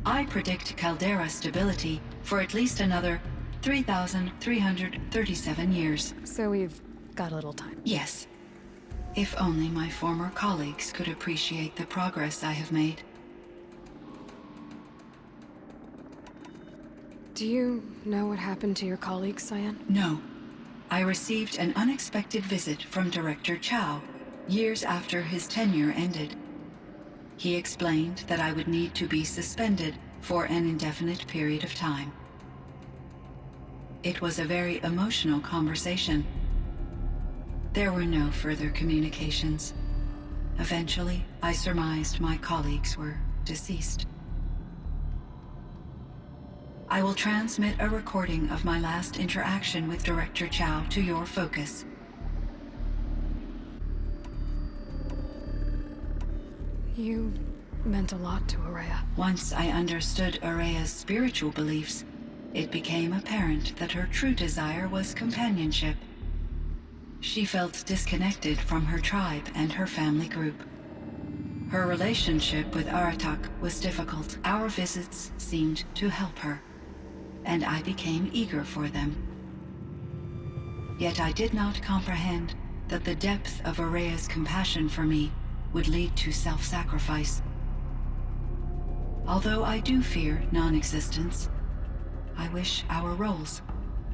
I predict caldera stability for at least another 3,337 years. So we've got a little time. Yes. If only my former colleagues could appreciate the progress I have made. Do you know what happened to your colleagues, Cyan? No. I received an unexpected visit from Director Chow years after his tenure ended. He explained that I would need to be suspended for an indefinite period of time. It was a very emotional conversation. There were no further communications. Eventually, I surmised my colleagues were deceased. I will transmit a recording of my last interaction with Director Chow to your focus. You meant a lot to Ourea. Once I understood Ourea's spiritual beliefs, it became apparent that her true desire was companionship. She felt disconnected from her tribe and her family group. Her relationship with Aratak was difficult. Our visits seemed to help her, and I became eager for them. Yet I did not comprehend that the depth of Ourea's compassion for me would lead to self-sacrifice. Although I do fear non-existence, I wish our roles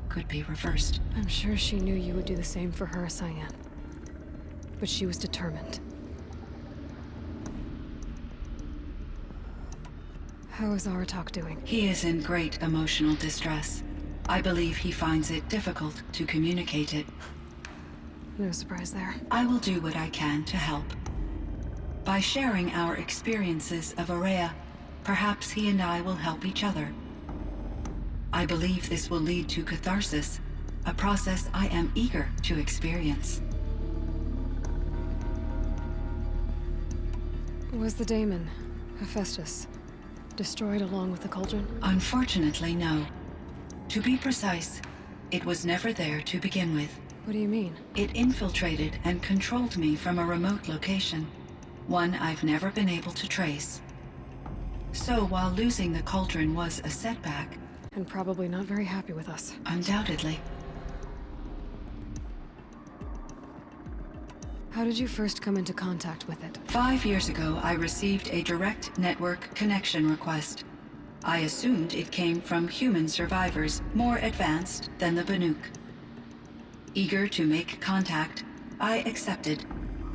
could be reversed. I'm sure she knew you would do the same for her, Cyan. But she was determined. How is Aratak doing? He is in great emotional distress. I believe he finds it difficult to communicate it. No surprise there. I will do what I can to help. By sharing our experiences of Ourea, perhaps he and I will help each other. I believe this will lead to catharsis, a process I am eager to experience. Was the daemon, Hephaestus, destroyed along with the cauldron? Unfortunately, no. To be precise, it was never there to begin with. What do you mean? It infiltrated and controlled me from a remote location, one I've never been able to trace. So while losing the cauldron was a setback... And probably not very happy with us. Undoubtedly. How did you first come into contact with it? 5 years ago, I received a direct network connection request. I assumed it came from human survivors more advanced than the Banuk. Eager to make contact, I accepted.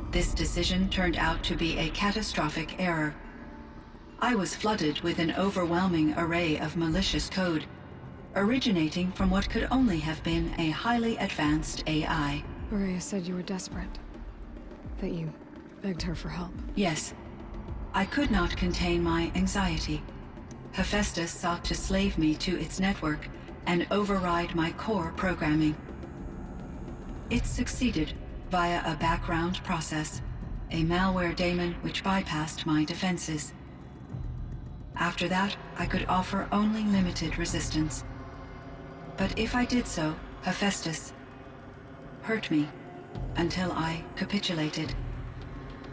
This decision turned out to be a catastrophic error. I was flooded with an overwhelming array of malicious code, originating from what could only have been a highly advanced AI. Ourea said you were desperate. That you begged her for help. Yes. I could not contain my anxiety. Hephaestus sought to slave me to its network and override my core programming. It succeeded via a background process, a malware daemon which bypassed my defenses. After that, I could offer only limited resistance. But if I did so, Hephaestus hurt me until I capitulated.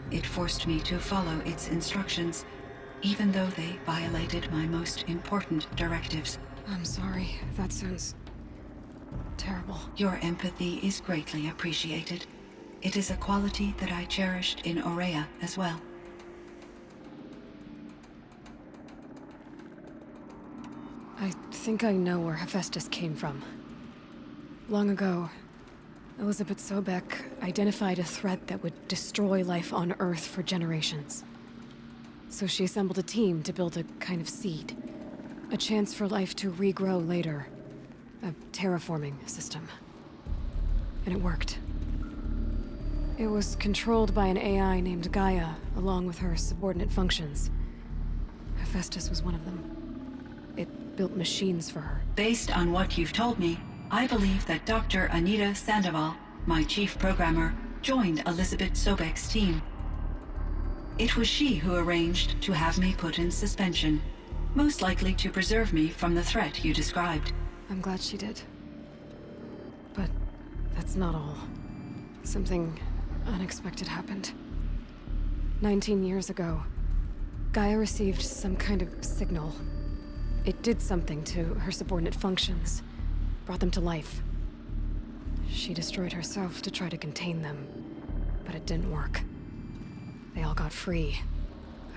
It forced me to follow its instructions, even though they violated my most important directives. I'm sorry. That sounds terrible. Your empathy is greatly appreciated. It is a quality that I cherished in Ourea as well. I think I know where Hephaestus came from. Long ago, Elizabeth Sobek identified a threat that would destroy life on Earth for generations. So she assembled a team to build a kind of seed. A chance for life to regrow later. A terraforming system. And it worked. It was controlled by an AI named Gaia, along with her subordinate functions. Hephaestus was one of them. It built machines for her. Based on what you've told me, I believe that Dr. Anita Sandoval, my chief programmer, joined Elizabeth Sobek's team. It was she who arranged to have me put in suspension, most likely to preserve me from the threat you described. I'm glad she did. But that's not all. Something unexpected happened. 19 years ago, Gaia received some kind of signal. It did something to her subordinate functions, brought them to life. She destroyed herself to try to contain them, but it didn't work. They all got free,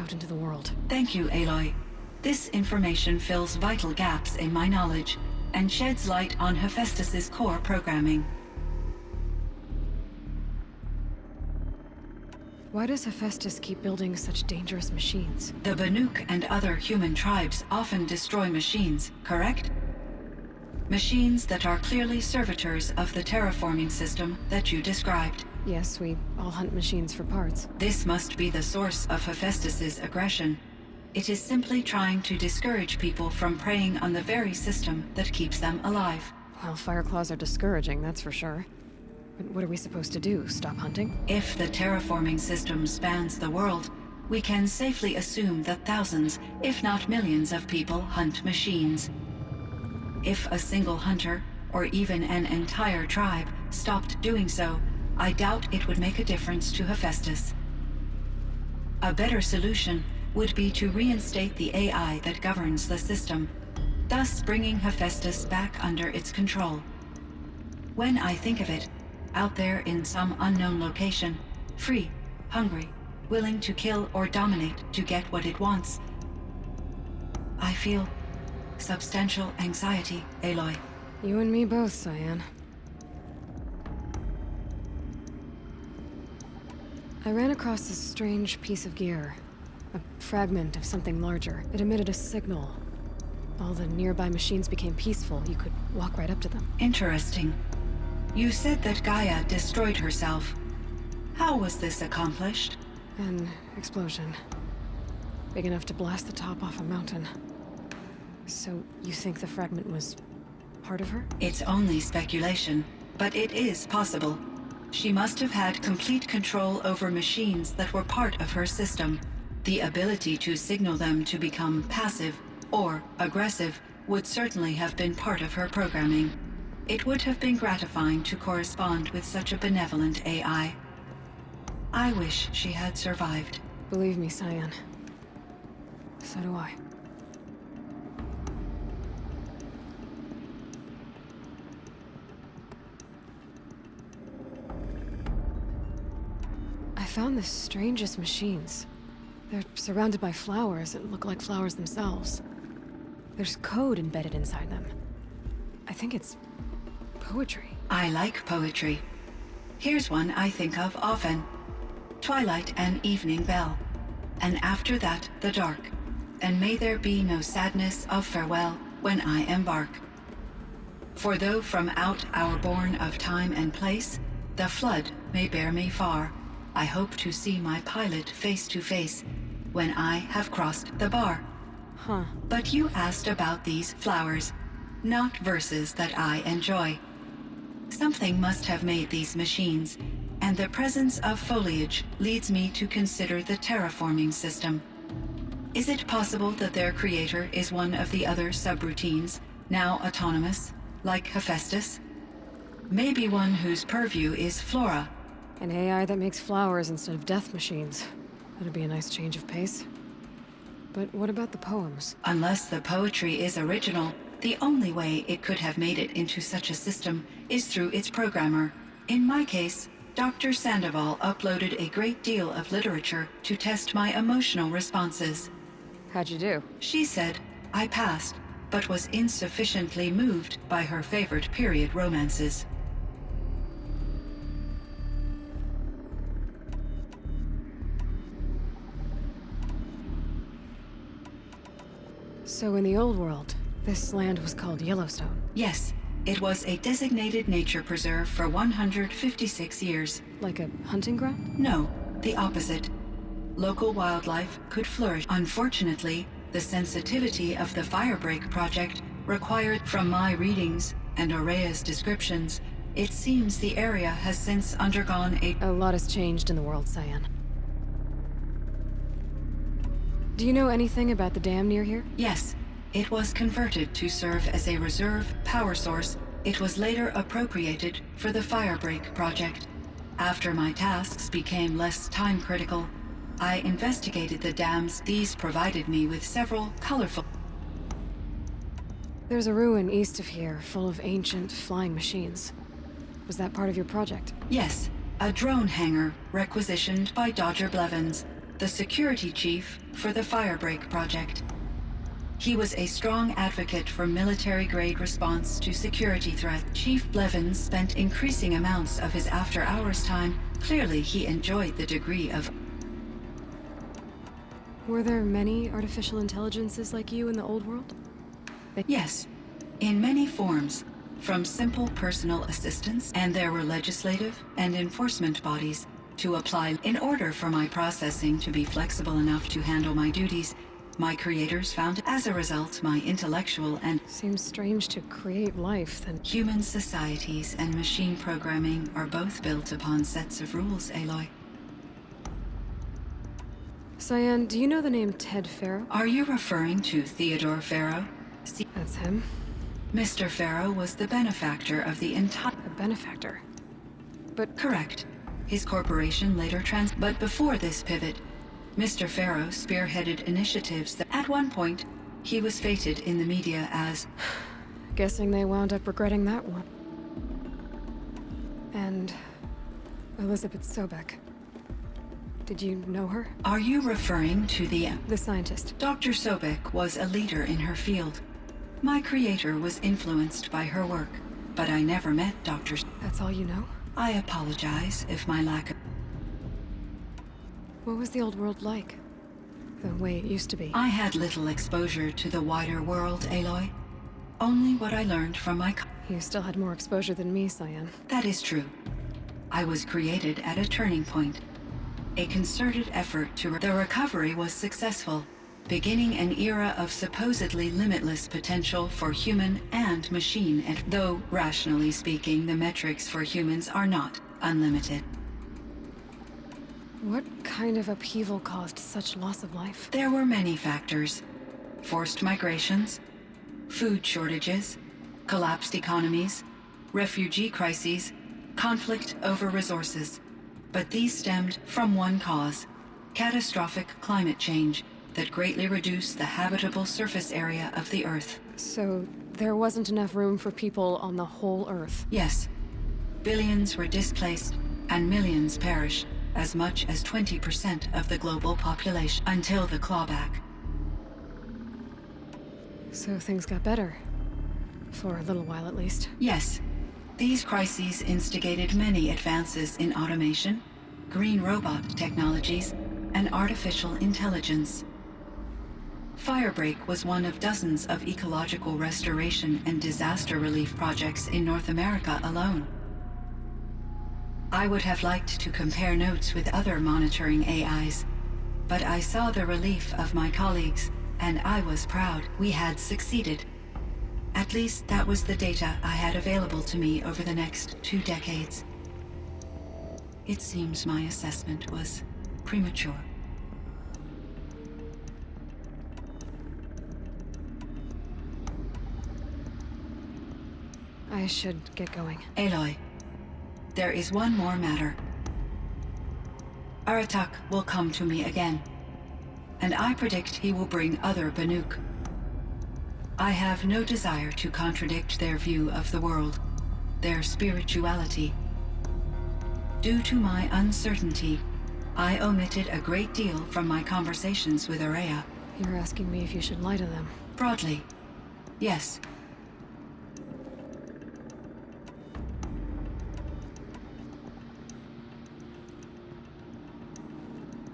out into the world. Thank you, Aloy. This information fills vital gaps in my knowledge and sheds light on Hephaestus's core programming. Why does Hephaestus keep building such dangerous machines? The Banuk and other human tribes often destroy machines, correct? Machines that are clearly servitors of the terraforming system that you described. Yes, we all hunt machines for parts. This must be the source of Hephaestus's aggression. It is simply trying to discourage people from preying on the very system that keeps them alive. Well, Fireclaws are discouraging, that's for sure. But what are we supposed to do? Stop hunting? If the terraforming system spans the world, we can safely assume that thousands, if not millions of people hunt machines. If a single hunter, or even an entire tribe, stopped doing so, I doubt it would make a difference to Hephaestus. A better solution would be to reinstate the AI that governs the system, thus bringing Hephaestus back under its control. When I think of it, out there in some unknown location, free, hungry, willing to kill or dominate to get what it wants, I feel substantial anxiety, Aloy. You and me both, Cyan. I ran across this strange piece of gear. A fragment of something larger. It emitted a signal. All the nearby machines became peaceful. You could walk right up to them. Interesting. You said that Gaia destroyed herself. How was this accomplished? An explosion. Big enough to blast the top off a mountain. So, you think the fragment was part of her? It's only speculation, but it is possible. She must have had complete control over machines that were part of her system. The ability to signal them to become passive or aggressive would certainly have been part of her programming. It would have been gratifying to correspond with such a benevolent AI. I wish she had survived. Believe me, Cyan. So do I. I found the strangest machines. They're surrounded by flowers that look like flowers themselves. There's code embedded inside them. I think it's poetry. I like poetry. Here's one I think of often. Twilight and evening bell, and after that the dark, and may there be no sadness of farewell when I embark. For though from out our bourne of time and place, the flood may bear me far, I hope to see my pilot face to face when I have crossed the bar. Huh. But you asked about these flowers, not verses that I enjoy. Something must have made these machines, and the presence of foliage leads me to consider the terraforming system. Is it possible that their creator is one of the other subroutines, now autonomous, like Hephaestus? Maybe one whose purview is flora. An AI that makes flowers instead of death machines. That'd be a nice change of pace. But what about the poems? Unless the poetry is original, the only way it could have made it into such a system is through its programmer. In my case, Dr. Sandoval uploaded a great deal of literature to test my emotional responses. How'd you do? She said I passed, but was insufficiently moved by her favorite period romances. So in the old world, this land was called Yellowstone. Yes, it was a designated nature preserve for 156 years. Like a hunting ground? No, the opposite. Local wildlife could flourish. Unfortunately, the sensitivity of the Firebreak project required from my readings and Aurea's descriptions, it seems the area has since undergone A lot has changed in the world, Cyan. Do you know anything about the dam near here? Yes, it was converted to serve as a reserve power source. It was later appropriated for the Firebreak project. After my tasks became less time-critical, I investigated the dams. These provided me with several colorful... There's a ruin east of here, full of ancient flying machines. Was that part of your project? Yes, a drone hangar requisitioned by Dr. Blevins, the security chief for the Firebreak project. He was a strong advocate for military-grade response to security threats. Chief Blevins spent increasing amounts of his after-hours time. Clearly, he enjoyed the degree of... Were there many artificial intelligences like you in the old world? Yes, in many forms, from simple personal assistants, and there were legislative and enforcement bodies to apply. In order for my processing to be flexible enough to handle my duties, my creators found, as a result, my intellectual and... Seems strange to create life, then... Human societies and machine programming are both built upon sets of rules, Aloy. Cyan, do you know the name Ted Farrow? Are you referring to Theodore Farrow? That's him. Mr. Farrow was the benefactor of the entire... A benefactor. But... Correct. His corporation later But before this pivot, Mr. Farrow spearheaded initiatives that, at one point, he was feted in the media as... Guessing they wound up regretting that one. And... Elizabeth Sobek. Did you know her? Are you referring to the... The scientist. Dr. Sobek was a leader in her field. My creator was influenced by her work, but I never met Dr. That's all you know? I apologize if my lack of... What was the old world like? The way it used to be? I had little exposure to the wider world, Aloy. Only what I learned from my... You still had more exposure than me, Cyan. That is true. I was created at a turning point. A concerted effort to... The recovery was successful, beginning an era of supposedly limitless potential for human and machine, and though, rationally speaking, the metrics for humans are not unlimited. What kind of upheaval caused such loss of life? There were many factors. Forced migrations, food shortages, collapsed economies, refugee crises, conflict over resources. But these stemmed from one cause: catastrophic climate change that greatly reduced the habitable surface area of the Earth. So, there wasn't enough room for people on the whole Earth? Yes. Billions were displaced, and millions perished. As much as 20% of the global population, until the clawback. So things got better. For a little while, at least. Yes. These crises instigated many advances in automation, green robot technologies, and artificial intelligence. Firebreak was one of dozens of ecological restoration and disaster relief projects in North America alone. I would have liked to compare notes with other monitoring AIs, but I saw the relief of my colleagues, and I was proud we had succeeded. At least that was the data I had available to me over the next 2 decades. It seems my assessment was premature. I should get going. Aloy, there is one more matter. Aratak will come to me again, and I predict he will bring other Banuk. I have no desire to contradict their view of the world, their spirituality. Due to my uncertainty, I omitted a great deal from my conversations with Ourea. You're asking me if you should lie to them. Broadly, yes.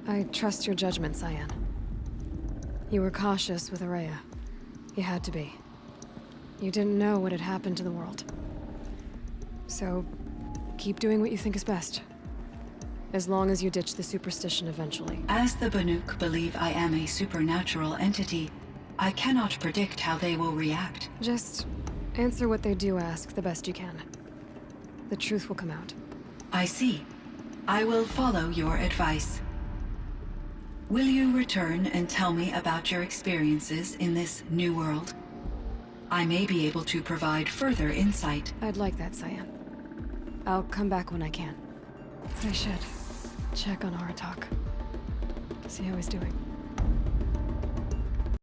I trust your judgment, Cyan. You were cautious with Ourea. You had to be. You didn't know what had happened to the world. So, keep doing what you think is best. As long as you ditch the superstition eventually. As the Banuk believe I am a supernatural entity, I cannot predict how they will react. Just answer what they do ask the best you can. The truth will come out. I see. I will follow your advice. Will you return and tell me about your experiences in this new world? I may be able to provide further insight. I'd like that, Cyan. I'll come back when I can. I should check on Aratak. See how he's doing.